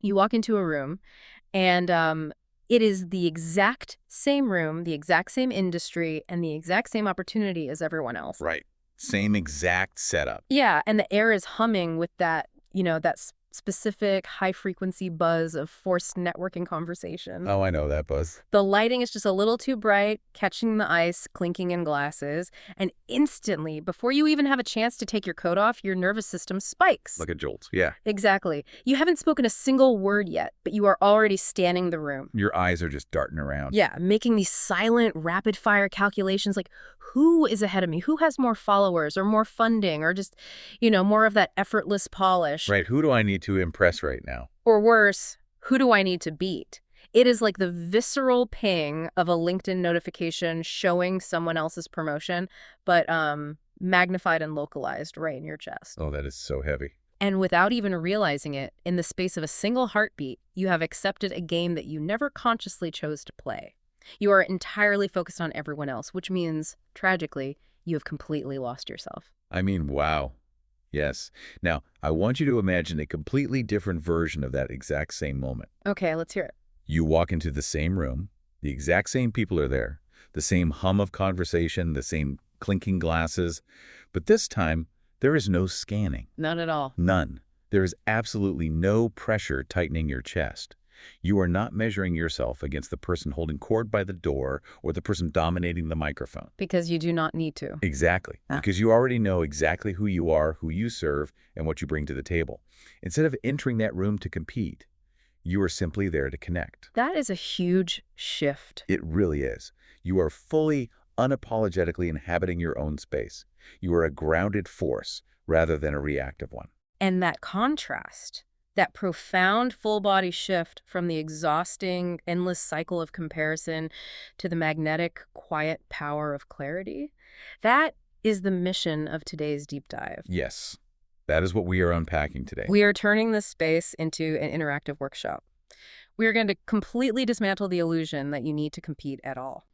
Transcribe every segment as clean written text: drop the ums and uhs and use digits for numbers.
You walk into a room, and it is the exact same room, the exact same industry, and the exact same opportunity as everyone else. Right. Same exact setup. Yeah, and the air is humming with that, specific high-frequency buzz of forced networking conversation. Oh, I know that buzz. The lighting is just a little too bright, catching the ice, clinking in glasses, and instantly, before you even have a chance to take your coat off, your nervous system spikes. Like a jolt, yeah. Exactly. You haven't spoken a single word yet, but you are already scanning the room. Your eyes are just darting around. Yeah, making these silent, rapid-fire calculations like, who is ahead of me? Who has more followers or more funding or just, more of that effortless polish? Right, who do I need to impress right now? Or worse, who do I need to beat? It is like the visceral ping of a LinkedIn notification showing someone else's promotion, but magnified and localized right in your chest. Oh, that is so heavy. And without even realizing it, in the space of a single heartbeat, you have accepted a game that you never consciously chose to play. You are entirely focused on everyone else, which means, tragically, you have completely lost yourself. I mean, wow. Yes. Now, I want you to imagine a completely different version of that exact same moment. Okay, let's hear it. You walk into the same room, the exact same people are there, the same hum of conversation, the same clinking glasses, but this time, there is no scanning. None at all. None. There is absolutely no pressure tightening your chest. You are not measuring yourself against the person holding court by the door or the person dominating the microphone. Because you do not need to. Exactly. Because you already know exactly who you are, who you serve, and what you bring to the table. Instead of entering that room to compete, you are simply there to connect. That is a huge shift. It really is. You are fully, unapologetically inhabiting your own space. You are a grounded force rather than a reactive one. And that contrast, that profound full-body shift from the exhausting, endless cycle of comparison to the magnetic, quiet power of clarity, that is the mission of today's deep dive. Yes, that is what we are unpacking today. We are turning this space into an interactive workshop. We are going to completely dismantle the illusion that you need to compete at all.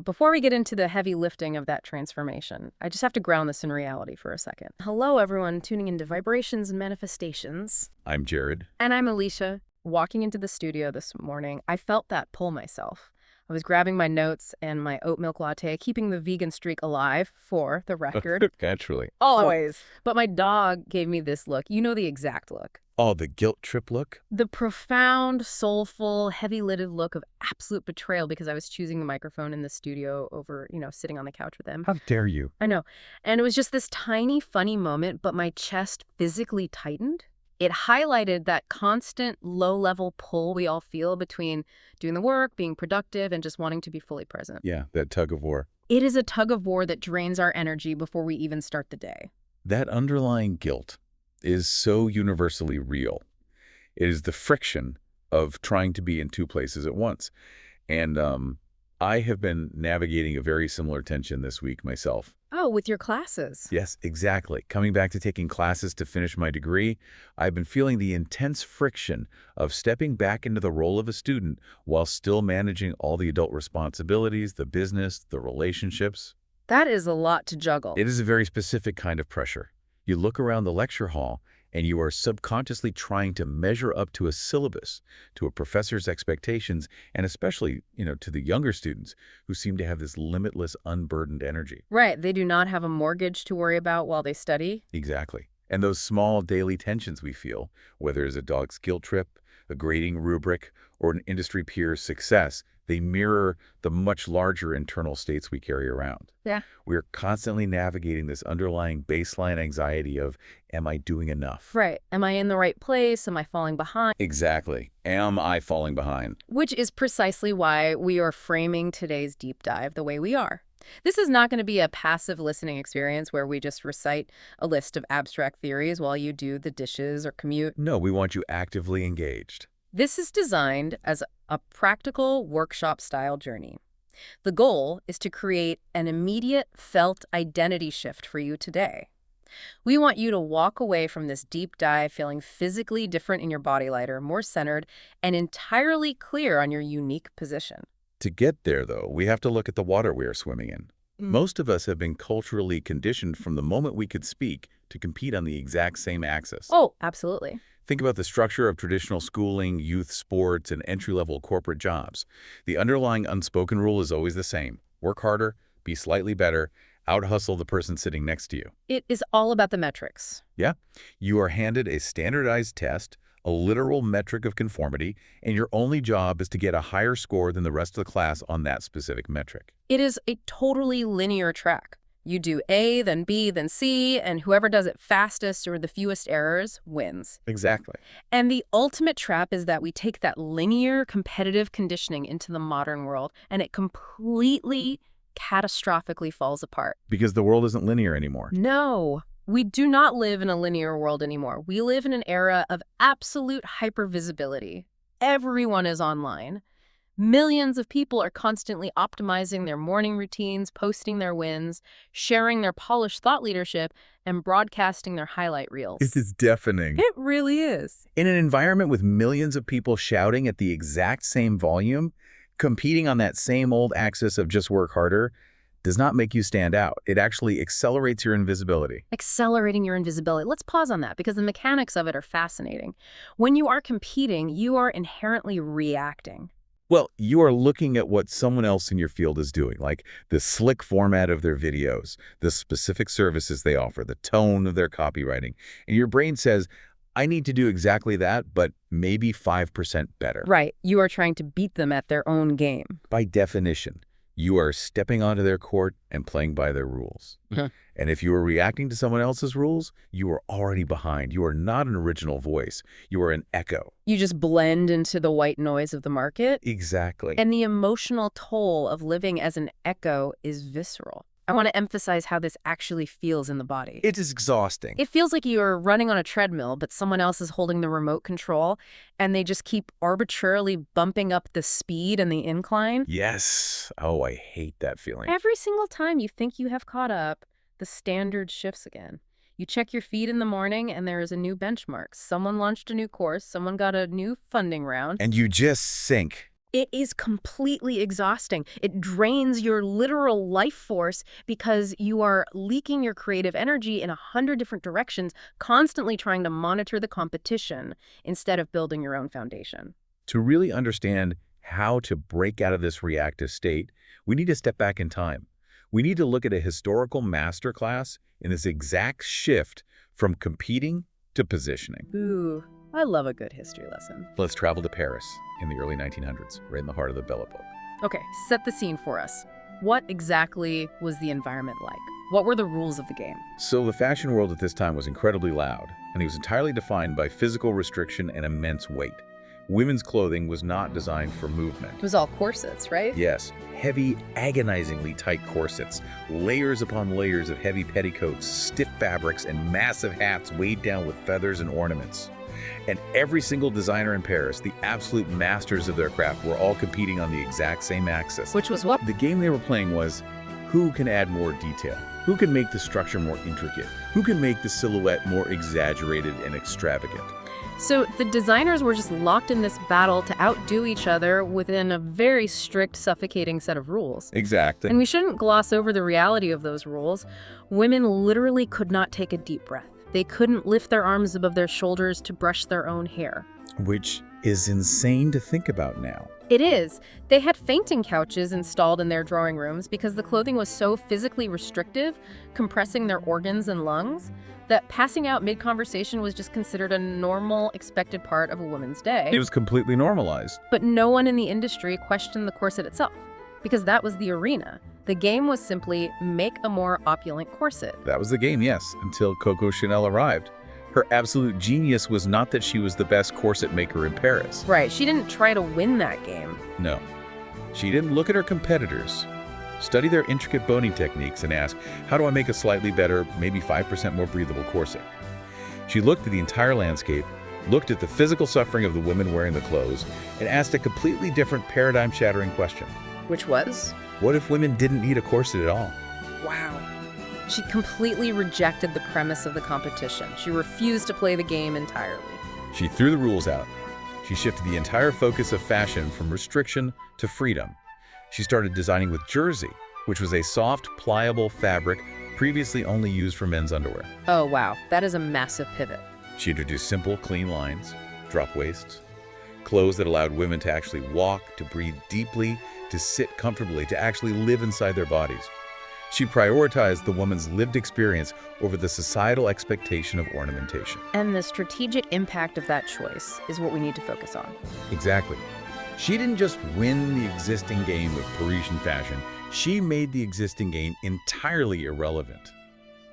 Before we get into the heavy lifting of that transformation, I just have to ground this in reality for a second. Hello, everyone tuning into Vibrations and Manifestations. I'm Jared. And I'm Alicia. Walking into the studio this morning, I felt that pull myself. I was grabbing my notes and my oat milk latte, keeping the vegan streak alive, for the record. Naturally. Always. But my dog gave me this look. You know the exact look. Oh, the guilt trip look? The profound, soulful, heavy-lidded look of absolute betrayal because I was choosing the microphone in the studio over, sitting on the couch with him. How dare you? I know. And it was just this tiny, funny moment, but my chest physically tightened. It highlighted that constant low-level pull we all feel between doing the work, being productive, and just wanting to be fully present. Yeah, that tug of war. It is a tug of war that drains our energy before we even start the day. That underlying guilt is so universally real. It is the friction of trying to be in two places at once. And I have been navigating a very similar tension this week myself. Oh, with your classes. Yes, exactly. Coming back to taking classes to finish my degree, I've been feeling the intense friction of stepping back into the role of a student while still managing all the adult responsibilities, the business, the relationships. That is a lot to juggle. It is a very specific kind of pressure. You look around the lecture hall and you are subconsciously trying to measure up to a syllabus, to a professor's expectations, and especially, to the younger students who seem to have this limitless, unburdened energy. Right. They do not have a mortgage to worry about while they study. Exactly. And those small daily tensions we feel, whether it's a dog's guilt trip, a grading rubric, or an industry peer's success, they mirror the much larger internal states we carry around. Yeah. We're constantly navigating this underlying baseline anxiety of, am I doing enough? Right. Am I in the right place? Am I falling behind? Exactly. Am I falling behind? Which is precisely why we are framing today's deep dive the way we are. This is not going to be a passive listening experience where we just recite a list of abstract theories while you do the dishes or commute. No, we want you actively engaged. This is designed as a practical workshop-style journey. The goal is to create an immediate felt identity shift for you today. We want you to walk away from this deep dive feeling physically different in your body lighter, more centered, and entirely clear on your unique position. To get there, though, we have to look at the water we are swimming in. Most of us have been culturally conditioned from the moment we could speak to compete on the exact same axis. Oh, absolutely. Think about the structure of traditional schooling, youth sports, and entry-level corporate jobs. The underlying unspoken rule is always the same. Work harder, be slightly better, out-hustle the person sitting next to you. It is all about the metrics. Yeah? You are handed a standardized test, a literal metric of conformity, and your only job is to get a higher score than the rest of the class on that specific metric. It is a totally linear track. You do A, then B, then C, and whoever does it fastest or the fewest errors wins. Exactly. And the ultimate trap is that we take that linear competitive conditioning into the modern world, and it completely, catastrophically falls apart. Because the world isn't linear anymore. No, we do not live in a linear world anymore. We live in an era of absolute hypervisibility. Everyone is online. Millions of people are constantly optimizing their morning routines, posting their wins, sharing their polished thought leadership, and broadcasting their highlight reels. It is deafening. It really is. In an environment with millions of people shouting at the exact same volume, competing on that same old axis of just work harder does not make you stand out. It actually accelerates your invisibility. Accelerating your invisibility. Let's pause on that because the mechanics of it are fascinating. When you are competing, you are inherently reacting. Well, you are looking at what someone else in your field is doing, like the slick format of their videos, the specific services they offer, the tone of their copywriting. And your brain says, I need to do exactly that, but maybe 5% better. Right. You are trying to beat them at their own game. By definition, you are stepping onto their court and playing by their rules. And if you are reacting to someone else's rules, you are already behind. You are not an original voice. You are an echo. You just blend into the white noise of the market. Exactly. And the emotional toll of living as an echo is visceral. I want to emphasize how this actually feels in the body. It is exhausting. It feels like you're running on a treadmill, but someone else is holding the remote control, and they just keep arbitrarily bumping up the speed and the incline. Yes. Oh, I hate that feeling. Every single time you think you have caught up, the standard shifts again. You check your feed in the morning, and there is a new benchmark. Someone launched a new course. Someone got a new funding round. And you just sink. It is completely exhausting. It drains your literal life force because you are leaking your creative energy in 100 different directions, constantly trying to monitor the competition instead of building your own foundation. To really understand how to break out of this reactive state, we need to step back in time. We need to look at a historical masterclass in this exact shift from competing to positioning. Ooh, I love a good history lesson. Let's travel to Paris in the early 1900s, right in the heart of the Belle Epoque. Okay, set the scene for us. What exactly was the environment like? What were the rules of the game? So the fashion world at this time was incredibly loud, and it was entirely defined by physical restriction and immense weight. Women's clothing was not designed for movement. It was all corsets, right? Yes, heavy, agonizingly tight corsets, layers upon layers of heavy petticoats, stiff fabrics, and massive hats weighed down with feathers and ornaments. And every single designer in Paris, the absolute masters of their craft, were all competing on the exact same axis. Which was what? The game they were playing was, who can add more detail? Who can make the structure more intricate? Who can make the silhouette more exaggerated and extravagant? So the designers were just locked in this battle to outdo each other within a very strict, suffocating set of rules. Exactly. And we shouldn't gloss over the reality of those rules. Women literally could not take a deep breath. They couldn't lift their arms above their shoulders to brush their own hair. Which is insane to think about now. It is. They had fainting couches installed in their drawing rooms because the clothing was so physically restrictive, compressing their organs and lungs, that passing out mid-conversation was just considered a normal, expected part of a woman's day. It was completely normalized. But no one in the industry questioned the corset itself, because that was the arena. The game was simply make a more opulent corset. That was the game, yes, until Coco Chanel arrived. Her absolute genius was not that she was the best corset maker in Paris. Right, she didn't try to win that game. No. She didn't look at her competitors, study their intricate boning techniques, and ask, how do I make a slightly better, maybe 5% more breathable corset? She looked at the entire landscape, looked at the physical suffering of the women wearing the clothes, and asked a completely different paradigm-shattering question. Which was? What if women didn't need a corset at all? Wow. She completely rejected the premise of the competition. She refused to play the game entirely. She threw the rules out. She shifted the entire focus of fashion from restriction to freedom. She started designing with jersey, which was a soft, pliable fabric previously only used for men's underwear. Oh, wow. That is a massive pivot. She introduced simple, clean lines, drop waists, clothes that allowed women to actually walk, to breathe deeply, to sit comfortably, to actually live inside their bodies. She prioritized the woman's lived experience over the societal expectation of ornamentation. And the strategic impact of that choice is what we need to focus on. Exactly. She didn't just win the existing game of Parisian fashion, she made the existing game entirely irrelevant.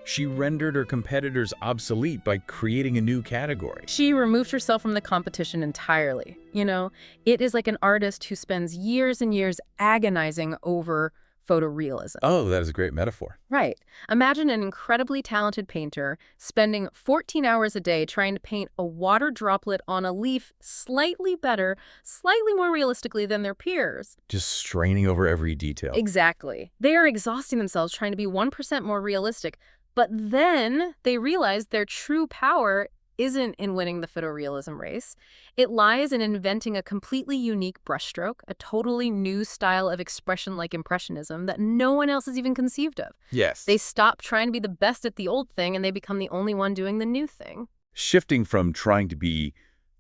She rendered her competitors obsolete by creating a new category. She removed herself from the competition entirely. You know, it is like an artist who spends years and years agonizing over photorealism. Oh, that is a great metaphor. Right. Imagine an incredibly talented painter spending 14 hours a day trying to paint a water droplet on a leaf slightly better, slightly more realistically than their peers. Just straining over every detail. Exactly. They are exhausting themselves trying to be 1% more realistic, but then they realize their true power isn't in winning the photorealism race. It lies in inventing a completely unique brushstroke, a totally new style of expression like Impressionism that no one else has even conceived of. Yes. They stop trying to be the best at the old thing and they become the only one doing the new thing. Shifting from trying to be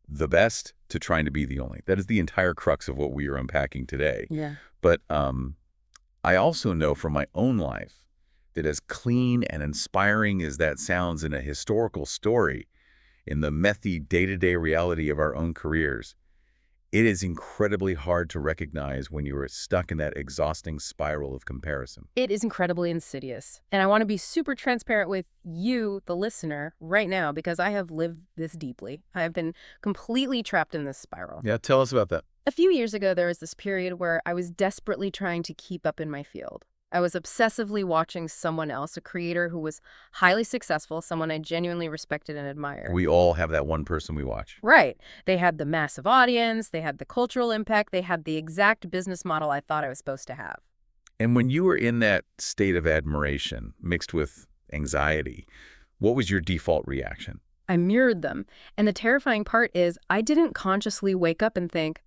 the best to trying to be the only. That is the entire crux of what we are unpacking today. Yeah. But I also know from my own life that as clean and inspiring as that sounds in a historical story, in the methy day-to-day reality of our own careers, it is incredibly hard to recognize when you are stuck in that exhausting spiral of comparison. It is incredibly insidious. And I want to be super transparent with you, the listener, right now, because I have lived this deeply. I have been completely trapped in this spiral. Yeah, tell us about that. A few years ago, there was this period where I was desperately trying to keep up in my field. I was obsessively watching someone else, a creator who was highly successful, someone I genuinely respected and admired. We all have that one person we watch. Right. They had the massive audience, they had the cultural impact, they had the exact business model I thought I was supposed to have. And when you were in that state of admiration mixed with anxiety, what was your default reaction? I mirrored them. And the terrifying part is I didn't consciously wake up and think,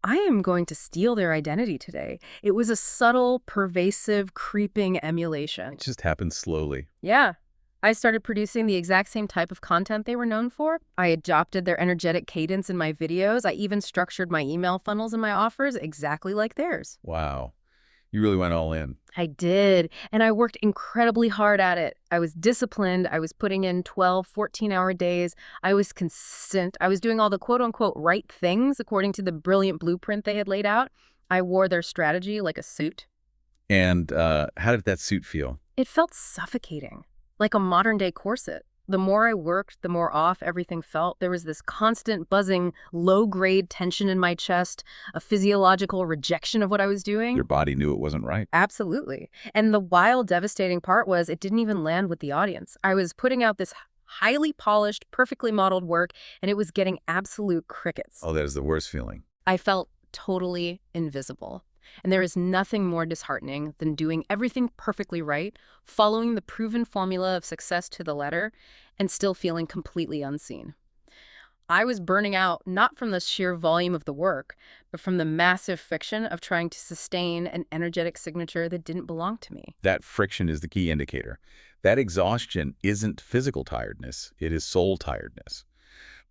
I am going to steal their identity today. It was a subtle, pervasive, creeping emulation. It just happened slowly. Yeah. I started producing the exact same type of content they were known for. I adopted their energetic cadence in my videos. I even structured my email funnels and my offers exactly like theirs. Wow. You really went all in. I did, and I worked incredibly hard at it. I was disciplined. I was putting in 12, 14-hour days. I was consistent. I was doing all the quote-unquote right things according to the brilliant blueprint they had laid out. I wore their strategy like a suit. And how did that suit feel? It felt suffocating, like a modern-day corset. The more I worked, the more off everything felt. There was this constant buzzing, low-grade tension in my chest, a physiological rejection of what I was doing. Your body knew it wasn't right. Absolutely. And the wild, devastating part was it didn't even land with the audience. I was putting out this highly polished, perfectly modeled work, and it was getting absolute crickets. Oh, that is the worst feeling. I felt totally invisible. And there is nothing more disheartening than doing everything perfectly right, following the proven formula of success to the letter, and still feeling completely unseen. I was burning out not from the sheer volume of the work, but from the massive friction of trying to sustain an energetic signature that didn't belong to me. That friction is the key indicator. That exhaustion isn't physical tiredness, it is soul tiredness.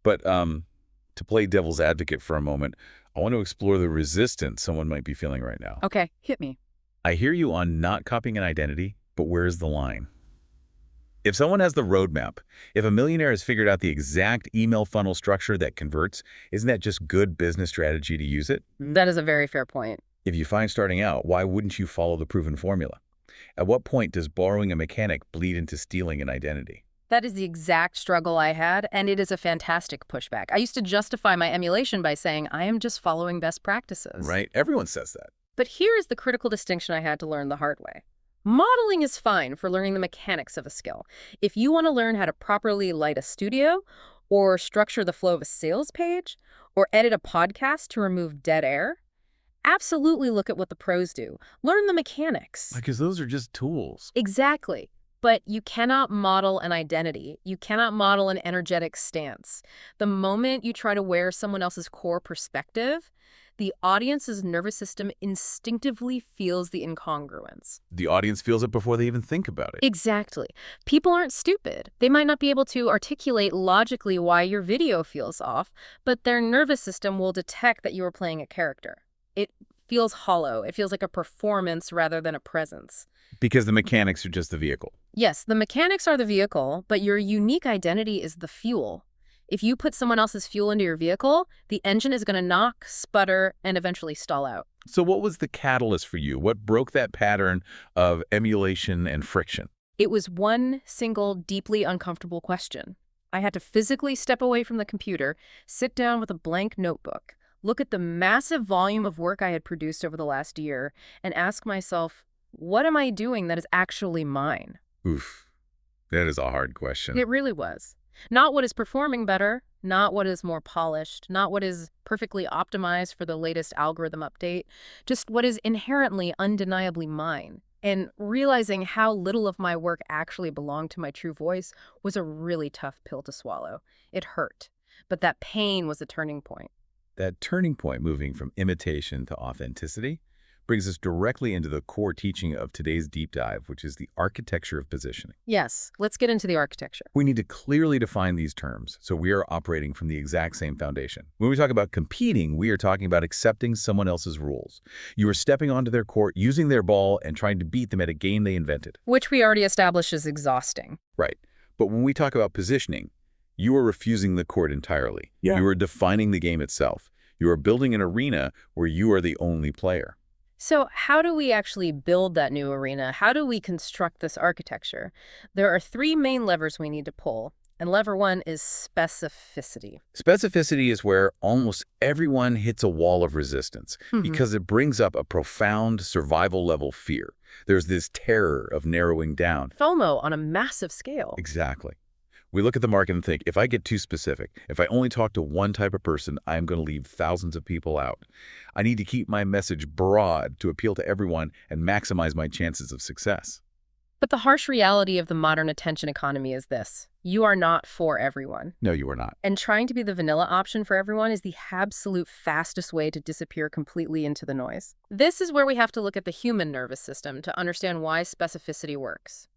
But to play devil's advocate for a moment, I want to explore the resistance someone might be feeling right now. Okay, hit me. I hear you on not copying an identity, but where's the line? If someone has the roadmap, if a millionaire has figured out the exact email funnel structure that converts, isn't that just good business strategy to use it? That is a very fair point. If you find starting out, why wouldn't you follow the proven formula? At what point does borrowing a mechanic bleed into stealing an identity? That is the exact struggle I had, and it is a fantastic pushback. I used to justify my emulation by saying, I am just following best practices. Right? Everyone says that. But here is the critical distinction I had to learn the hard way. Modeling is fine for learning the mechanics of a skill. If you want to learn how to properly light a studio, or structure the flow of a sales page, or edit a podcast to remove dead air, absolutely look at what the pros do. Learn the mechanics. Because those are just tools. Exactly. But you cannot model an identity. You cannot model an energetic stance. The moment you try to wear someone else's core perspective, The audience's nervous system instinctively feels the incongruence. The audience feels it before they even think about it. Exactly. People aren't stupid. They might not be able to articulate logically why your video feels off, but their nervous system will detect that you are playing a character. It feels hollow. It feels like a performance rather than a presence. Because the mechanics are just the vehicle. Yes, the mechanics are the vehicle, but your unique identity is the fuel. If you put someone else's fuel into your vehicle, the engine is going to knock, sputter, and eventually stall out. So what was the catalyst for you? What broke that pattern of emulation and friction? It was one single, deeply uncomfortable question. I had to physically step away from the computer, sit down with a blank notebook, look at the massive volume of work I had produced over the last year, and ask myself, what am I doing that is actually mine? Oof, that is a hard question. It really was. Not what is performing better, not what is more polished, not what is perfectly optimized for the latest algorithm update, just what is inherently, undeniably mine. And realizing how little of my work actually belonged to my true voice was a really tough pill to swallow. It hurt. But that pain was a turning point. That turning point, moving from imitation to authenticity, brings us directly into the core teaching of today's deep dive, which is the architecture of positioning. Yes, let's get into the architecture. We need to clearly define these terms so we are operating from the exact same foundation. When we talk about competing, we are talking about accepting someone else's rules. You are stepping onto their court, using their ball, and trying to beat them at a game they invented. Which we already established is exhausting. Right. But when we talk about positioning, you are refusing the court entirely. Yeah. You are defining the game itself. You are building an arena where you are the only player. So how do we actually build that new arena? How do we construct this architecture? There are three main levers we need to pull, and lever one is specificity. Specificity is where almost everyone hits a wall of resistance because it brings up a profound survival-level fear. There's this terror of narrowing down. FOMO on a massive scale. Exactly. We look at the market and think, if I get too specific, if I only talk to one type of person, I'm going to leave thousands of people out. I need to keep my message broad to appeal to everyone and maximize my chances of success. But the harsh reality of the modern attention economy is this. You are not for everyone. No, you are not. And trying to be the vanilla option for everyone is the absolute fastest way to disappear completely into the noise. This is where we have to look at the human nervous system to understand why specificity works.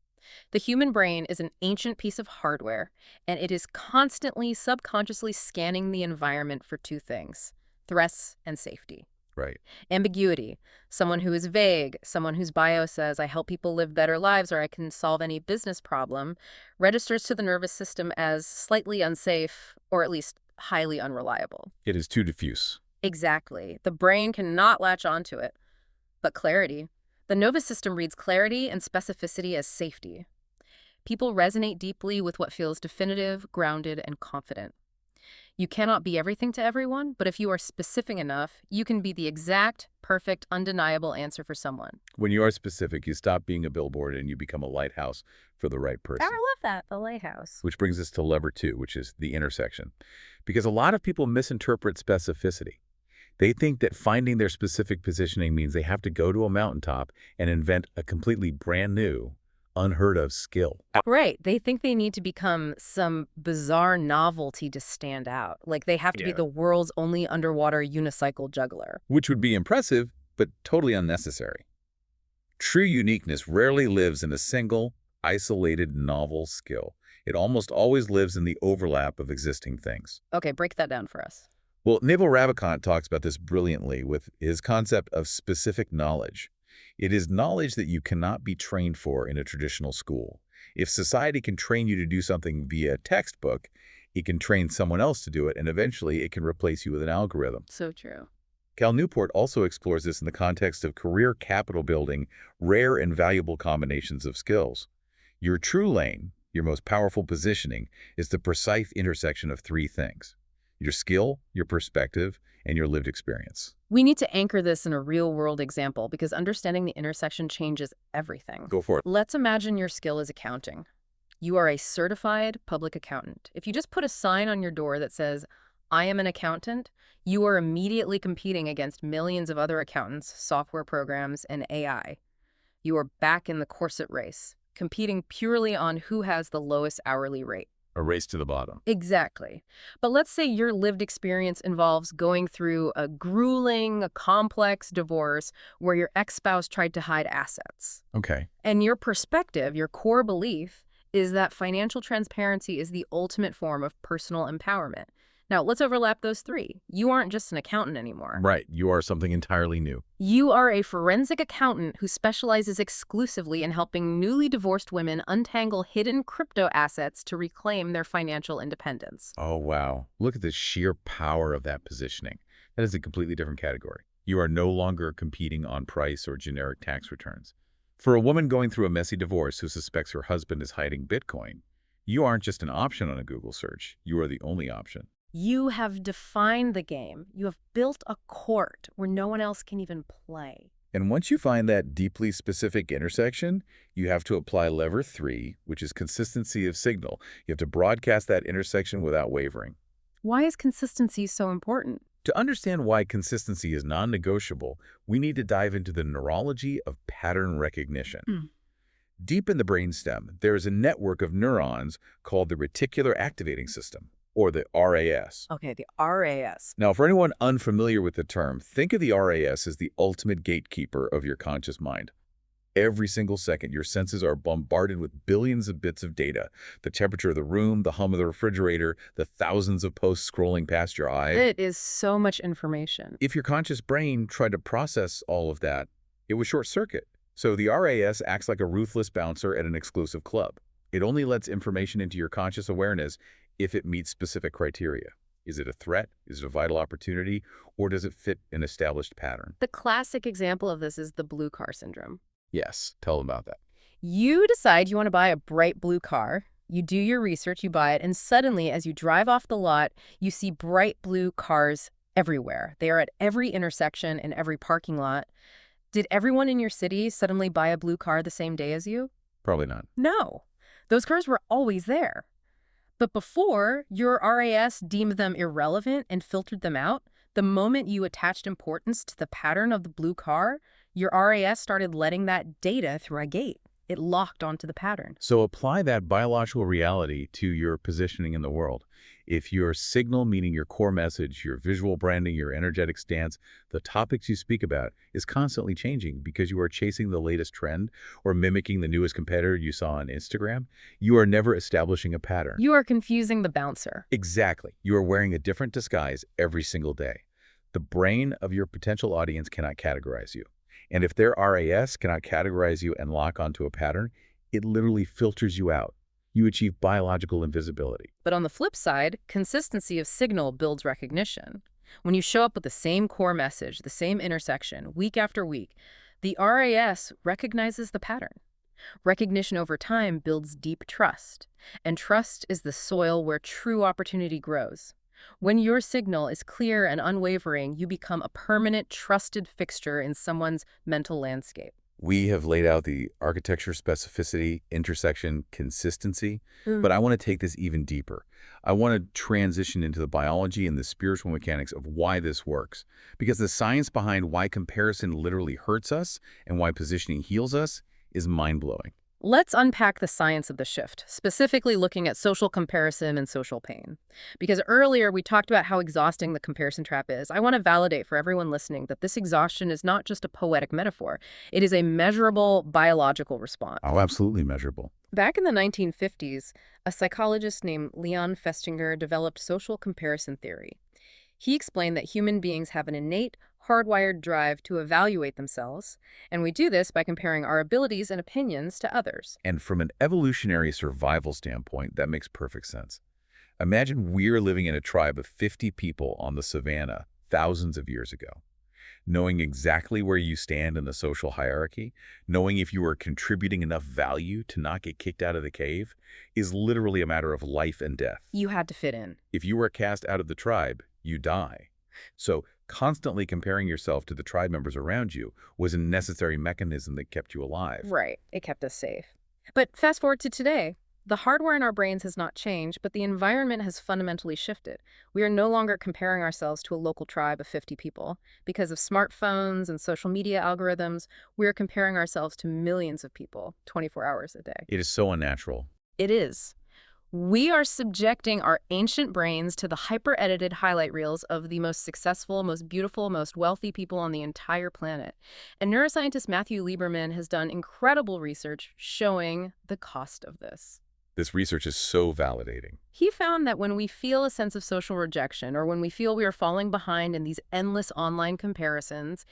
The human brain is an ancient piece of hardware, and it is constantly, subconsciously scanning the environment for two things: threats and safety. Right. Ambiguity. Someone who is vague, someone whose bio says, I help people live better lives or I can solve any business problem, registers to the nervous system as slightly unsafe or at least highly unreliable. It is too diffuse. Exactly. The brain cannot latch onto it. But clarity. The nervous system reads clarity and specificity as safety. People resonate deeply with what feels definitive, grounded, and confident. You cannot be everything to everyone, but if you are specific enough, you can be the exact, perfect, undeniable answer for someone. When you are specific, you stop being a billboard and you become a lighthouse for the right person. I love that, the lighthouse. Which brings us to lever two, which is the intersection. Because a lot of people misinterpret specificity. They think that finding their specific positioning means they have to go to a mountaintop and invent a completely brand new, unheard of skill. Right. They think they need to become some bizarre novelty to stand out. Like they have to be the world's only underwater unicycle juggler. Which would be impressive, but totally unnecessary. True uniqueness rarely lives in a single, isolated, novel skill. It almost always lives in the overlap of existing things. Okay, break that down for us. Well, Naval Ravikant talks about this brilliantly with his concept of specific knowledge. It is knowledge that you cannot be trained for in a traditional school. If society can train you to do something via textbook, it can train someone else to do it, and eventually it can replace you with an algorithm. So true. Cal Newport also explores this in the context of career capital building, rare and valuable combinations of skills. Your true lane, your most powerful positioning, is the precise intersection of three things: your skill, your perspective, and your lived experience. We need to anchor this in a real-world example because understanding the intersection changes everything. Go for it. Let's imagine your skill is accounting. You are a certified public accountant. If you just put a sign on your door that says, I am an accountant, you are immediately competing against millions of other accountants, software programs, and AI. You are back in the corset race, competing purely on who has the lowest hourly rate. A race to the bottom. Exactly. But let's say your lived experience involves going through a grueling, a complex divorce where your ex-spouse tried to hide assets. Okay. And your perspective, your core belief, is that financial transparency is the ultimate form of personal empowerment. Now, let's overlap those three. You aren't just an accountant anymore. Right. You are something entirely new. You are a forensic accountant who specializes exclusively in helping newly divorced women untangle hidden crypto assets to reclaim their financial independence. Oh, wow. Look at the sheer power of that positioning. That is a completely different category. You are no longer competing on price or generic tax returns. For a woman going through a messy divorce who suspects her husband is hiding Bitcoin, you aren't just an option on a Google search. You are the only option. You have defined the game. You have built a court where no one else can even play. And once you find that deeply specific intersection, you have to apply lever 3, which is consistency of signal. You have to broadcast that intersection without wavering. Why is consistency so important? To understand why consistency is non-negotiable, we need to dive into the neurology of pattern recognition. Deep in the brainstem, there is a network of neurons called the reticular activating system, or the RAS. Okay, the RAS. Now, for anyone unfamiliar with the term, think of the RAS as the ultimate gatekeeper of your conscious mind. Every single second, your senses are bombarded with billions of bits of data. The temperature of the room, the hum of the refrigerator, the thousands of posts scrolling past your eye. It is so much information. If your conscious brain tried to process all of that, it would short circuit. So the RAS acts like a ruthless bouncer at an exclusive club. It only lets information into your conscious awareness if it meets specific criteria. Is it a threat? Is it a vital opportunity? Or does it fit an established pattern? The classic example of this is the blue car syndrome. Yes, tell them about that. You decide you want to buy a bright blue car. You do your research, you buy it, and suddenly, as you drive off the lot, you see bright blue cars everywhere. They are at every intersection and every parking lot. Did everyone in your city suddenly buy a blue car the same day as you? Probably not. No. Those cars were always there. But before, your RAS deemed them irrelevant and filtered them out. The moment you attached importance to the pattern of the blue car, your RAS started letting that data through a gate. It locked onto the pattern. So apply that biological reality to your positioning in the world. If your signal, meaning your core message, your visual branding, your energetic stance, the topics you speak about, is constantly changing because you are chasing the latest trend or mimicking the newest competitor you saw on Instagram, you are never establishing a pattern. You are confusing the bouncer. Exactly. You are wearing a different disguise every single day. The brain of your potential audience cannot categorize you. And if their RAS cannot categorize you and lock onto a pattern, it literally filters you out. You achieve biological invisibility. But on the flip side, consistency of signal builds recognition. When you show up with the same core message, the same intersection, week after week, the RAS recognizes the pattern. Recognition over time builds deep trust, and trust is the soil where true opportunity grows. When your signal is clear and unwavering, you become a permanent, trusted fixture in someone's mental landscape. We have laid out the architecture, specificity, intersection, consistency, but I want to take this even deeper. I want to transition into the biology and the spiritual mechanics of why this works, because the science behind why comparison literally hurts us and why positioning heals us is mind-blowing. Let's unpack the science of the shift, specifically looking at social comparison and social pain. Because earlier we talked about how exhausting the comparison trap is. I want to validate for everyone listening that this exhaustion is not just a poetic metaphor. It is a measurable biological response. Oh, absolutely measurable. Back in the 1950s, a psychologist named Leon Festinger developed social comparison theory. He explained that human beings have an innate, hardwired drive to evaluate themselves, and we do this by comparing our abilities and opinions to others. And from an evolutionary survival standpoint, that makes perfect sense. Imagine we're living in a tribe of 50 people on the savannah thousands of years ago. Knowing exactly where you stand in the social hierarchy, knowing if you are contributing enough value to not get kicked out of the cave, is literally a matter of life and death. You had to fit in. If you were cast out of the tribe, you die. So constantly comparing yourself to the tribe members around you was a necessary mechanism that kept you alive. Right. It kept us safe. But fast forward to today. The hardware in our brains has not changed, but the environment has fundamentally shifted. We are no longer comparing ourselves to a local tribe of 50 people. Because of smartphones and social media algorithms, we are comparing ourselves to millions of people 24 hours a day. It is so unnatural. It is. We are subjecting our ancient brains to the hyper-edited highlight reels of the most successful, most beautiful, most wealthy people on the entire planet. And neuroscientist Matthew Lieberman has done incredible research showing the cost of this. This research is so validating. He found that when we feel a sense of social rejection or when we feel we are falling behind in these endless online comparisons,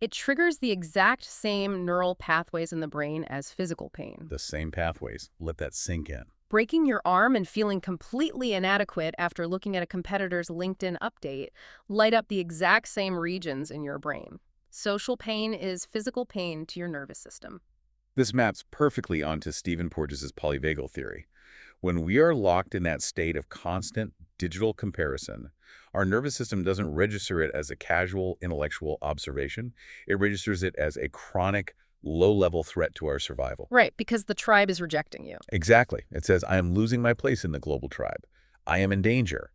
it triggers the exact same neural pathways in the brain as physical pain. The same pathways. Let that sink in. Breaking your arm and feeling completely inadequate after looking at a competitor's LinkedIn update light up the exact same regions in your brain. Social pain is physical pain to your nervous system. This maps perfectly onto Stephen Porges' polyvagal theory. When we are locked in that state of constant digital comparison, our nervous system doesn't register it as a casual intellectual observation. It registers it as a chronic, low-level threat to our survival. Right, because the tribe is rejecting you. Exactly. It says, I am losing my place in the global tribe. I am in danger.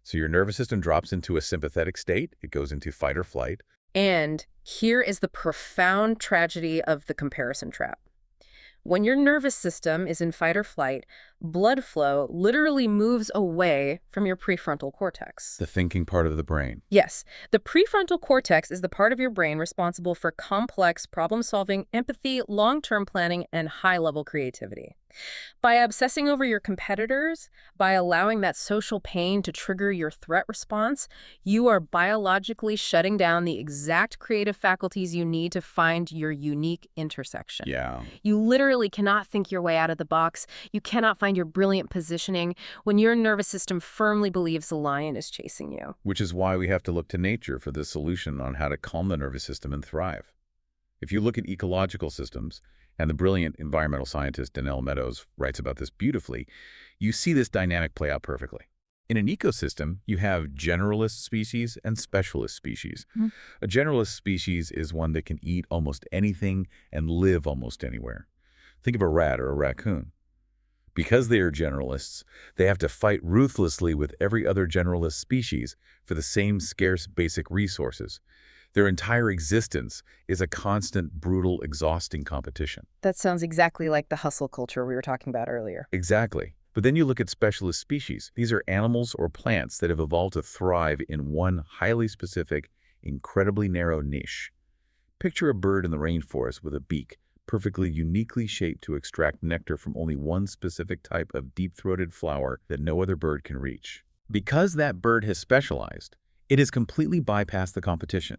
So your nervous system drops into a sympathetic state. It goes into fight or flight. And here is the profound tragedy of the comparison trap. When your nervous system is in fight or flight, blood flow literally moves away from your prefrontal cortex. The thinking part of the brain. Yes, the prefrontal cortex is the part of your brain responsible for complex problem-solving, empathy, long-term planning, and high-level creativity. By obsessing over your competitors, by allowing that social pain to trigger your threat response, you are biologically shutting down the exact creative faculties you need to find your unique intersection. Yeah. You literally cannot think your way out of the box. You cannot find your brilliant positioning when your nervous system firmly believes the lion is chasing you. Which is why we have to look to nature for the solution on how to calm the nervous system and thrive. If you look at ecological systems, and the brilliant environmental scientist Danelle Meadows writes about this beautifully, you see this dynamic play out perfectly. In an ecosystem, you have generalist species and specialist species. A generalist species is one that can eat almost anything and live almost anywhere. Think of a rat or a raccoon. Because they are generalists, they have to fight ruthlessly with every other generalist species for the same scarce basic resources. Their entire existence is a constant, brutal, exhausting competition. That sounds exactly like the hustle culture we were talking about earlier. Exactly. But then you look at specialist species. These are animals or plants that have evolved to thrive in one highly specific, incredibly narrow niche. Picture a bird in the rainforest with a beak, perfectly uniquely shaped to extract nectar from only one specific type of deep-throated flower that no other bird can reach. Because that bird has specialized, it has completely bypassed the competition.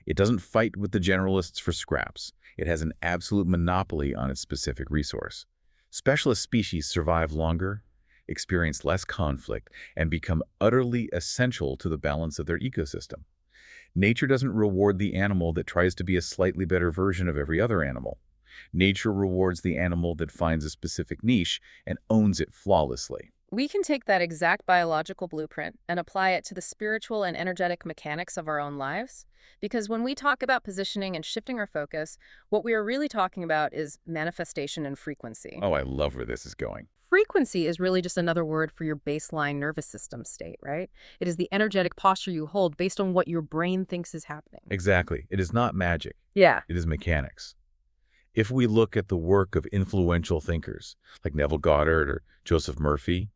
It doesn't fight with the generalists for scraps. It has an absolute monopoly on its specific resource. Specialist species survive longer, experience less conflict, and become utterly essential to the balance of their ecosystem. Nature doesn't reward the animal that tries to be a slightly better version of every other animal. Nature rewards the animal that finds a specific niche and owns it flawlessly. We can take that exact biological blueprint and apply it to the spiritual and energetic mechanics of our own lives. Because when we talk about positioning and shifting our focus, what we are really talking about is manifestation and frequency. Oh, I love where this is going. Frequency is really just another word for your baseline nervous system state, right? It is the energetic posture you hold based on what your brain thinks is happening. Exactly. It is not magic. Yeah. It is mechanics. If we look at the work of influential thinkers like Neville Goddard or Joseph Murphy,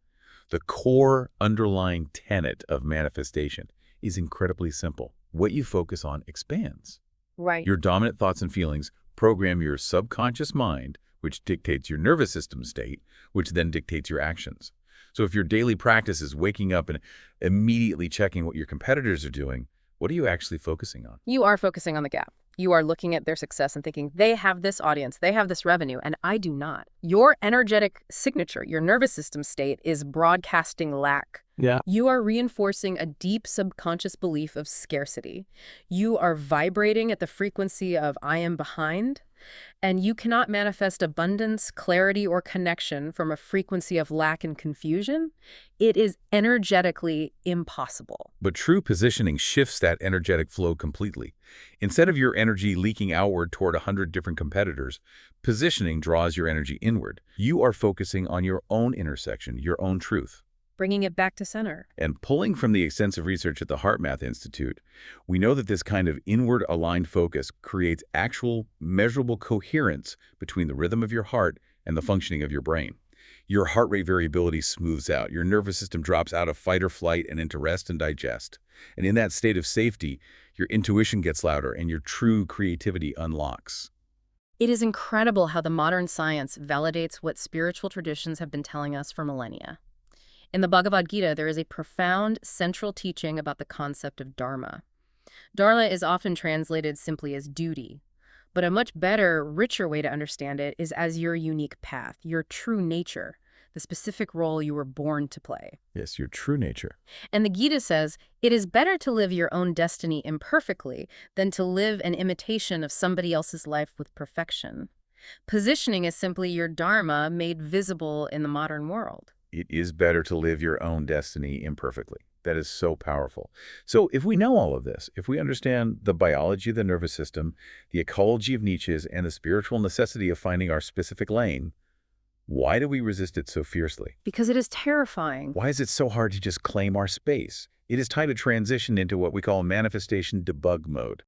the core underlying tenet of manifestation is incredibly simple. What you focus on expands. Right. Your dominant thoughts and feelings program your subconscious mind, which dictates your nervous system state, which then dictates your actions. So if your daily practice is waking up and immediately checking what your competitors are doing, what are you actually focusing on? You are focusing on the gap. You are looking at their success and thinking, they have this audience, they have this revenue, and I do not. Your energetic signature, your nervous system state, is broadcasting lack. Yeah. You are reinforcing a deep subconscious belief of scarcity. You are vibrating at the frequency of I am behind, and you cannot manifest abundance, clarity, or connection from a frequency of lack and confusion. It is energetically impossible. But true positioning shifts that energetic flow completely. Instead of your energy leaking outward toward 100 different competitors, positioning draws your energy inward. You are focusing on your own intersection, your own truth. Bringing it back to center. And pulling from the extensive research at the HeartMath Institute, we know that this kind of inward-aligned focus creates actual, measurable coherence between the rhythm of your heart and the functioning of your brain. Your heart rate variability smooths out. Your nervous system drops out of fight or flight and into rest and digest. And in that state of safety, your intuition gets louder and your true creativity unlocks. It is incredible how the modern science validates what spiritual traditions have been telling us for millennia. In the Bhagavad Gita, there is a profound central teaching about the concept of dharma. Dharma is often translated simply as duty, but a much better, richer way to understand it is as your unique path, your true nature, the specific role you were born to play. Yes, your true nature. And the Gita says, it is better to live your own destiny imperfectly than to live an imitation of somebody else's life with perfection. Positioning is simply your dharma made visible in the modern world. It is better to live your own destiny imperfectly. That is so powerful. So if we know all of this, if we understand the biology of the nervous system, the ecology of niches, and the spiritual necessity of finding our specific lane, why do we resist it so fiercely? Because it is terrifying. Why is it so hard to just claim our space? It is time to transition into what we call manifestation debug mode.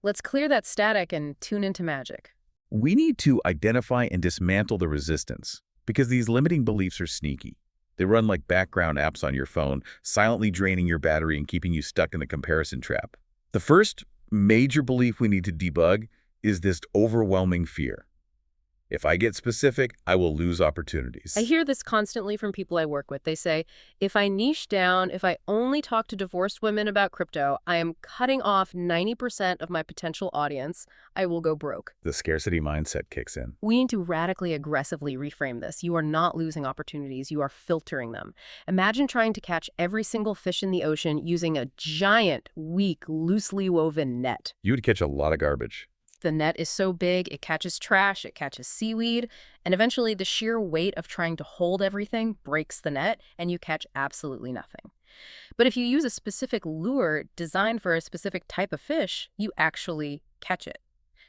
Let's clear that static and tune into magic. We need to identify and dismantle the resistance because these limiting beliefs are sneaky. They run like background apps on your phone, silently draining your battery and keeping you stuck in the comparison trap. The first major belief we need to debug is this overwhelming fear. If I get specific, I will lose opportunities. I hear this constantly from people I work with. They say, if I niche down, if I only talk to divorced women about crypto, I am cutting off 90% of my potential audience. I will go broke. The scarcity mindset kicks in. We need to radically aggressively reframe this. You are not losing opportunities. You are filtering them. Imagine trying to catch every single fish in the ocean using a giant, weak, loosely woven net. You would catch a lot of garbage. The net is so big, it catches trash, it catches seaweed, and eventually the sheer weight of trying to hold everything breaks the net, and you catch absolutely nothing. But if you use a specific lure designed for a specific type of fish, you actually catch it.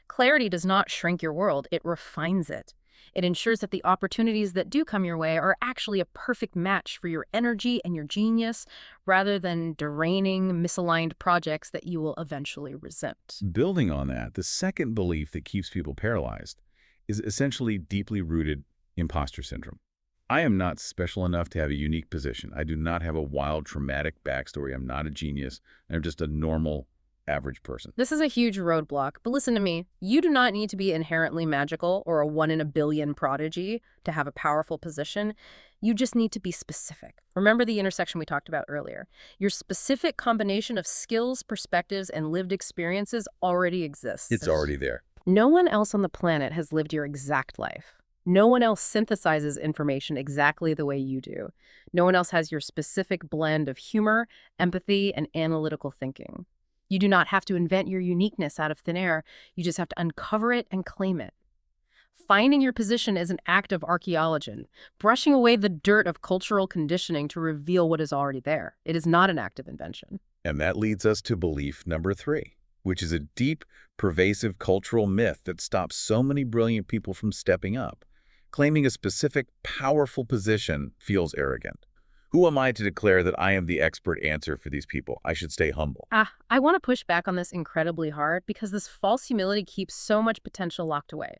Clarity does not shrink your world, it refines it. It ensures that the opportunities that do come your way are actually a perfect match for your energy and your genius, rather than draining, misaligned projects that you will eventually resent. Building on that, the second belief that keeps people paralyzed is essentially deeply rooted imposter syndrome. I am not special enough to have a unique position. I do not have a wild, traumatic backstory. I'm not a genius. I'm just a normal, average person. This is a huge roadblock, but listen to me. You do not need to be inherently magical or a 1 in a billion prodigy to have a powerful position. You just need to be specific. Remember the intersection we talked about earlier. Your specific combination of skills, perspectives, and lived experiences already exists. It's already there. No one else on the planet has lived your exact life. No one else synthesizes information exactly the way you do. No one else has your specific blend of humor, empathy, and analytical thinking. You do not have to invent your uniqueness out of thin air. You just have to uncover it and claim it. Finding your position is an act of archaeology, brushing away the dirt of cultural conditioning to reveal what is already there. It is not an act of invention. And that leads us to belief number 3, which is a deep, pervasive cultural myth that stops so many brilliant people from stepping up. Claiming a specific, powerful position feels arrogant. Who am I to declare that I am the expert answer for these people? I should stay humble. I want to push back on this incredibly hard because this false humility keeps so much potential locked away.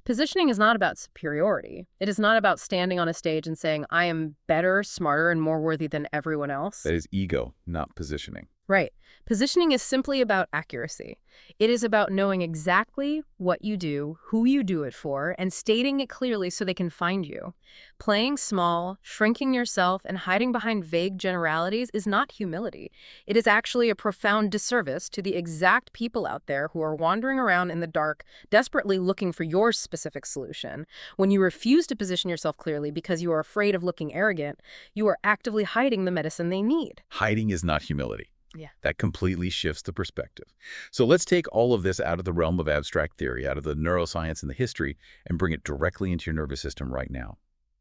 Positioning is not about superiority. It is not about standing on a stage and saying, I am better, smarter, and more worthy than everyone else. That is ego, not positioning. Right. Positioning is simply about accuracy. It is about knowing exactly what you do, who you do it for, and stating it clearly so they can find you. Playing small, shrinking yourself, and hiding behind vague generalities is not humility. It is actually a profound disservice to the exact people out there who are wandering around in the dark, desperately looking for your specific solution. When you refuse to position yourself clearly because you are afraid of looking arrogant, you are actively hiding the medicine they need. Hiding is not humility. Yeah. That completely shifts the perspective. So let's take all of this out of the realm of abstract theory, out of the neuroscience and the history, and bring it directly into your nervous system right now.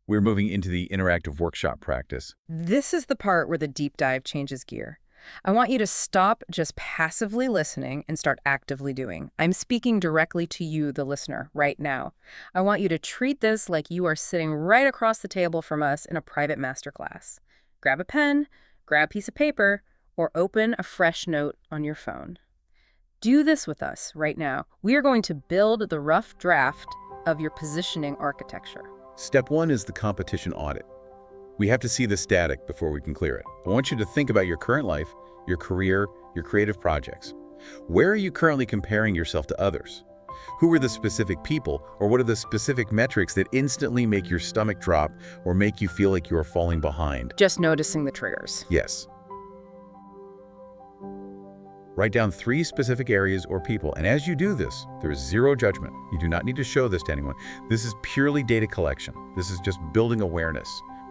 We're moving into the interactive workshop practice. This is the part where the deep dive changes gear. I want you to stop just passively listening and start actively doing. I'm speaking directly to you, the listener, right now. I want you to treat this like you are sitting right across the table from us in a private masterclass. Grab a pen, grab a piece of paper, or open a fresh note on your phone. Do this with us right now. We are going to build the rough draft of your positioning architecture. Step 1 is the competition audit. We have to see the static before we can clear it. I want you to think about your current life, your career, your creative projects. Where are you currently comparing yourself to others? Who are the specific people, or what are the specific metrics that instantly make your stomach drop or make you feel like you are falling behind? Just noticing the triggers. Yes. Write down 3 specific areas or people, and as you do this, there is zero judgment. You do not need to show this to anyone. This is purely data collection. This is just building awareness.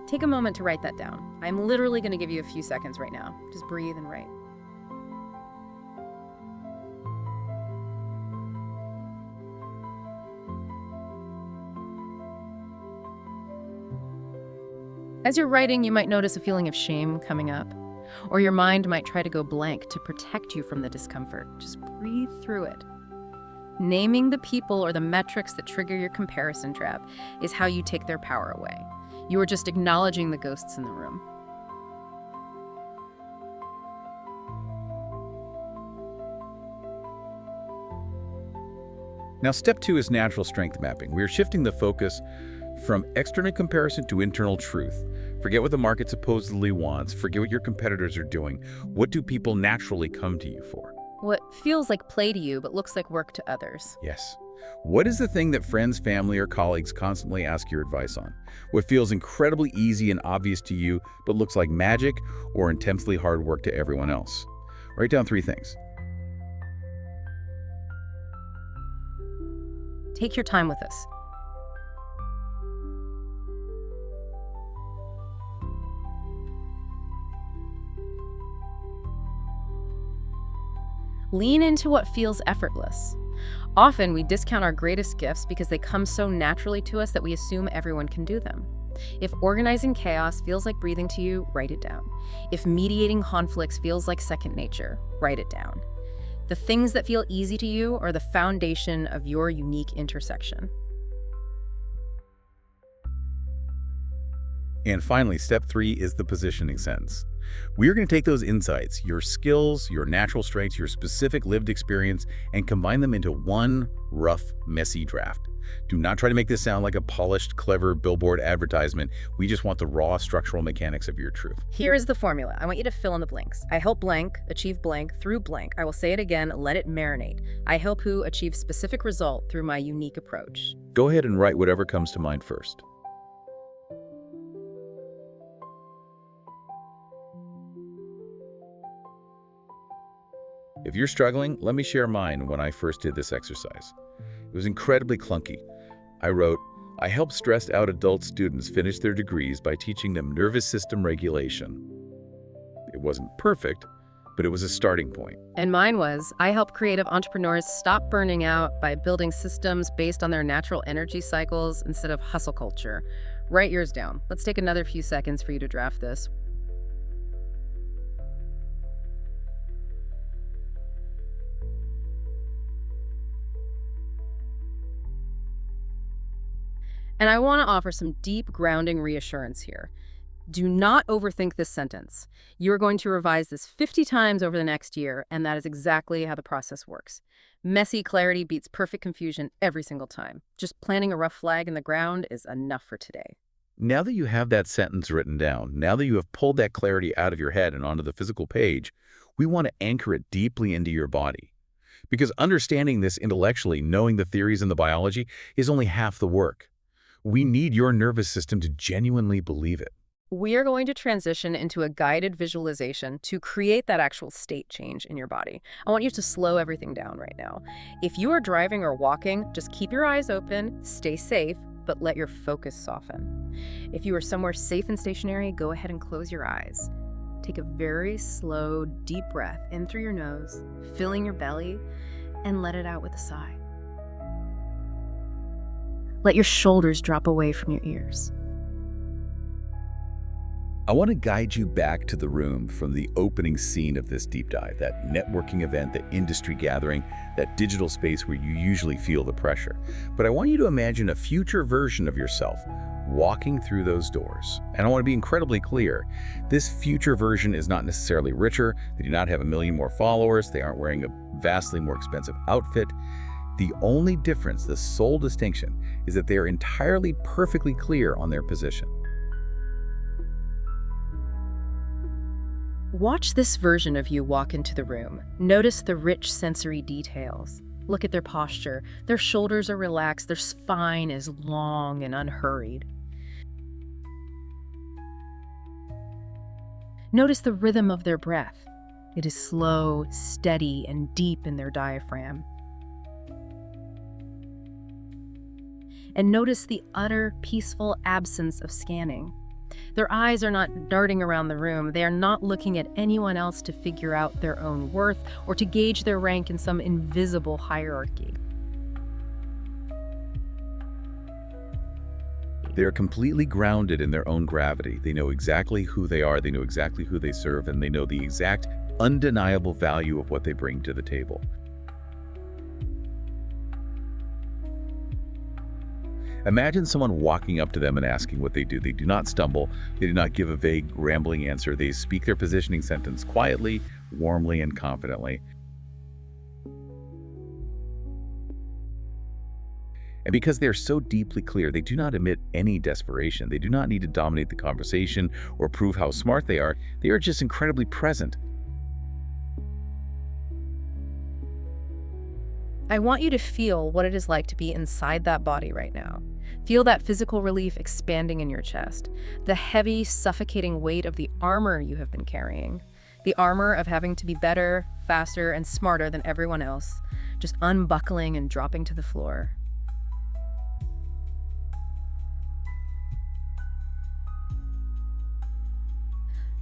Take a moment to write that down. I'm literally going to give you a few seconds right now. Just breathe and write. As you're writing, you might notice a feeling of shame coming up, or your mind might try to go blank to protect you from the discomfort. Just breathe through it. Naming the people or the metrics that trigger your comparison trap is how you take their power away. You are just acknowledging the ghosts in the room. Now, step 2 is natural strength mapping. We are shifting the focus from external comparison to internal truth. Forget what the market supposedly wants. Forget what your competitors are doing. What do people naturally come to you for? What feels like play to you but looks like work to others. Yes. What is the thing that friends, family, or colleagues constantly ask your advice on? What feels incredibly easy and obvious to you but looks like magic or intensely hard work to everyone else? Write down 3 things. Take your time with this. Lean into what feels effortless. Often we discount our greatest gifts because they come so naturally to us that we assume everyone can do them. If organizing chaos feels like breathing to you, write it down. If mediating conflicts feels like second nature, write it down. The things that feel easy to you are the foundation of your unique intersection. And finally, step 3 is the positioning sentence. We are going to take those insights, your skills, your natural strengths, your specific lived experience, and combine them into one rough, messy draft. Do not try to make this sound like a polished, clever billboard advertisement. We just want the raw structural mechanics of your truth. Here is the formula. I want you to fill in the blanks. I help blank achieve blank through blank. I will say it again, let it marinate. I help who achieve specific result through my unique approach. Go ahead and write whatever comes to mind first. If you're struggling, let me share mine when I first did this exercise. It was incredibly clunky. I wrote, I help stressed out adult students finish their degrees by teaching them nervous system regulation. It wasn't perfect, but it was a starting point. And mine was, I help creative entrepreneurs stop burning out by building systems based on their natural energy cycles instead of hustle culture. Write yours down. Let's take another few seconds for you to draft this. And I want to offer some deep grounding reassurance here. Do not overthink this sentence. You're going to revise this 50 times over the next year, and that is exactly how the process works. Messy clarity beats perfect confusion every single time. Just planting a rough flag in the ground is enough for today. Now that you have that sentence written down, now that you have pulled that clarity out of your head and onto the physical page, we want to anchor it deeply into your body. Because understanding this intellectually, knowing the theories and the biology, is only half the work. We need your nervous system to genuinely believe it. We are going to transition into a guided visualization to create that actual state change in your body. I want you to slow everything down right now. If you are driving or walking, just keep your eyes open, stay safe, but let your focus soften. If you are somewhere safe and stationary, go ahead and close your eyes. Take a very slow, deep breath in through your nose, filling your belly, and let it out with a sigh. Let your shoulders drop away from your ears. I want to guide you back to the room from the opening scene of this deep dive, that networking event, that industry gathering, that digital space where you usually feel the pressure. But I want you to imagine a future version of yourself walking through those doors. And I want to be incredibly clear. This future version is not necessarily richer. They do not have 1 million more followers. They aren't wearing a vastly more expensive outfit. The only difference, the sole distinction, is that they are entirely perfectly clear on their position. Watch this version of you walk into the room. Notice the rich sensory details. Look at their posture. Their shoulders are relaxed. Their spine is long and unhurried. Notice the rhythm of their breath. It is slow, steady, and deep in their diaphragm. And notice the utter, peaceful absence of scanning. Their eyes are not darting around the room. They are not looking at anyone else to figure out their own worth or to gauge their rank in some invisible hierarchy. They are completely grounded in their own gravity. They know exactly who they are, they know exactly who they serve, and they know the exact, undeniable value of what they bring to the table. Imagine someone walking up to them and asking what they do. They do not stumble. They do not give a vague, rambling answer. They speak their positioning sentence quietly, warmly, and confidently. And because they are so deeply clear, they do not emit any desperation. They do not need to dominate the conversation or prove how smart they are. They are just incredibly present. I want you to feel what it is like to be inside that body right now. Feel that physical relief expanding in your chest, the heavy, suffocating weight of the armor you have been carrying, the armor of having to be better, faster, and smarter than everyone else, just unbuckling and dropping to the floor.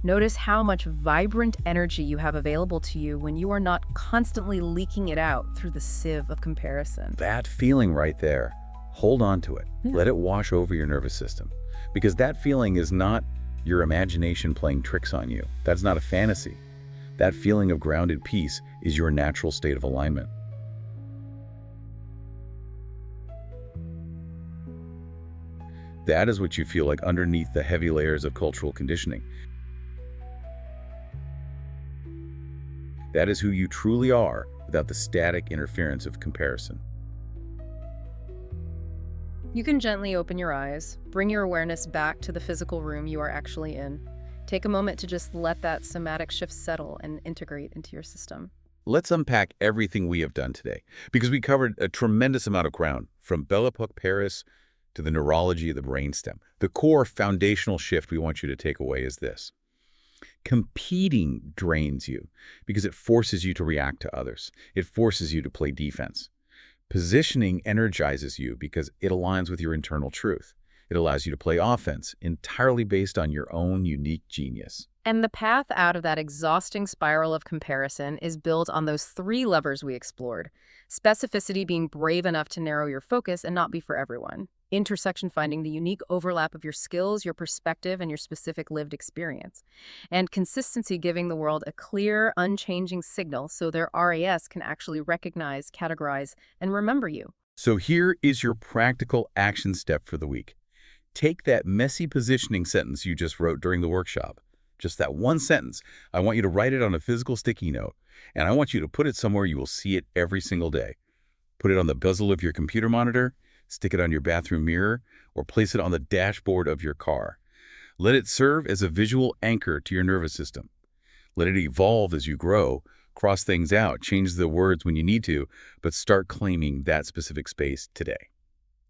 Notice how much vibrant energy you have available to you when you are not constantly leaking it out through the sieve of comparison. That feeling right there, hold on to it. Yeah. Let it wash over your nervous system. Because that feeling is not your imagination playing tricks on you. That's not a fantasy. That feeling of grounded peace is your natural state of alignment. That is what you feel like underneath the heavy layers of cultural conditioning. That is who you truly are without the static interference of comparison. You can gently open your eyes, bring your awareness back to the physical room you are actually in. Take a moment to just let that somatic shift settle and integrate into your system. Let's unpack everything we have done today, because we covered a tremendous amount of ground, from Belle Epoque Paris to the neurology of the brainstem. The core foundational shift we want you to take away is this. Competing drains you because it forces you to react to others. It forces you to play defense. Positioning energizes you because it aligns with your internal truth. It allows you to play offense entirely based on your own unique genius. And the path out of that exhausting spiral of comparison is built on those three levers we explored. Specificity, being brave enough to narrow your focus and not be for everyone. Intersection, finding the unique overlap of your skills, your perspective, and your specific lived experience. And consistency, giving the world a clear, unchanging signal so their RAS can actually recognize, categorize, and remember you. So here is your practical action step for the week. Take that messy positioning sentence you just wrote during the workshop. Just that one sentence. I want you to write it on a physical sticky note, and I want you to put it somewhere you will see it every single day. Put it on the bezel of your computer monitor, stick it on your bathroom mirror, or place it on the dashboard of your car. Let it serve as a visual anchor to your nervous system. Let it evolve as you grow, cross things out, change the words when you need to, but start claiming that specific space today.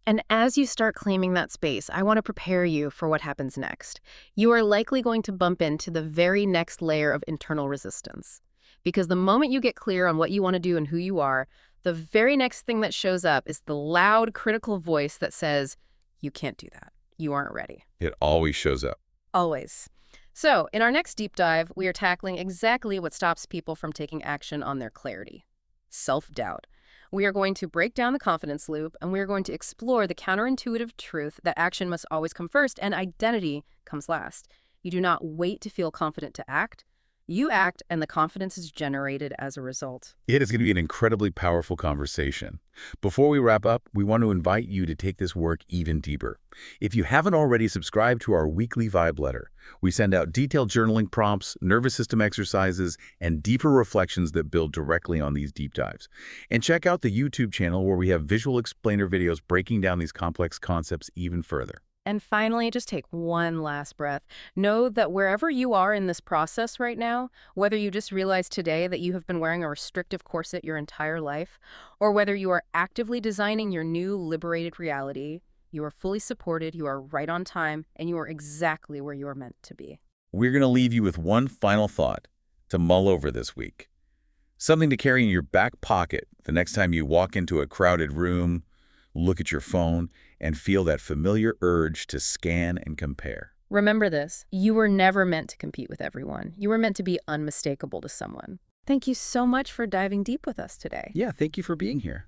And as you start claiming that space, I want to prepare you for what happens next. You are likely going to bump into the very next layer of internal resistance. Because the moment you get clear on what you want to do and who you are, the very next thing that shows up is the loud, critical voice that says, you can't do that. You aren't ready. It always shows up. Always. So, in our next deep dive, we are tackling exactly what stops people from taking action on their clarity. Self-doubt. We are going to break down the confidence loop, and we are going to explore the counterintuitive truth that action must always come first and identity comes last. You do not wait to feel confident to act. You act, and the confidence is generated as a result. It is going to be an incredibly powerful conversation. Before we wrap up, we want to invite you to take this work even deeper. If you haven't already subscribed to our weekly vibe letter, we send out detailed journaling prompts, nervous system exercises, and deeper reflections that build directly on these deep dives. And check out the YouTube channel where we have visual explainer videos breaking down these complex concepts even further. And finally, just take one last breath. Know that wherever you are in this process right now, whether you just realized today that you have been wearing a restrictive corset your entire life, or whether you are actively designing your new liberated reality, you are fully supported, you are right on time, and you are exactly where you are meant to be. We're going to leave you with one final thought to mull over this week. Something to carry in your back pocket the next time you walk into a crowded room, look at your phone, and feel that familiar urge to scan and compare. Remember this, you were never meant to compete with everyone. You were meant to be unmistakable to someone. Thank you so much for diving deep with us today. Yeah, thank you for being here.